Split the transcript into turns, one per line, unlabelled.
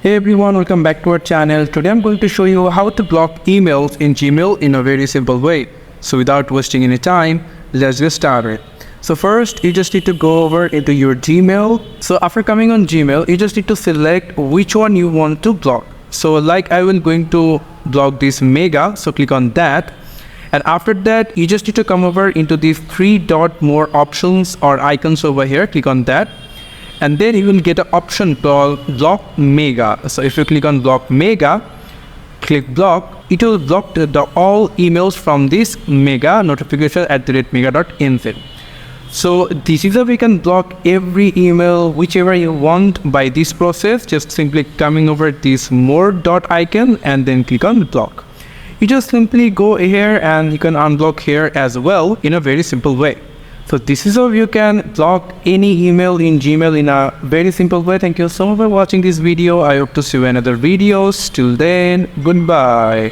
Hey everyone, welcome back to our channel. Today I'm going to show you how to block emails in Gmail in a very simple way. So without wasting any time, let's get started. So first, you just need to go over into your Gmail. So after coming on Gmail, you just need to select which one you want to block. So like I will going to block this mega, so click on that. And after that, you just need to come over into these three dot more options or icons over here, click on that. And then you will get an option called block mega. So if you click on block mega, click block, it will block all emails from this mega notification @mega.nz. So this is how we can block every email whichever you want by this process. Just simply coming over this more dot icon and then click on block. You just simply go here and you can unblock here as well in a very simple way. So this is how you can block any email in Gmail in a very simple way. Thank you so much for watching this video. I hope to see you in other videos. Till then, goodbye.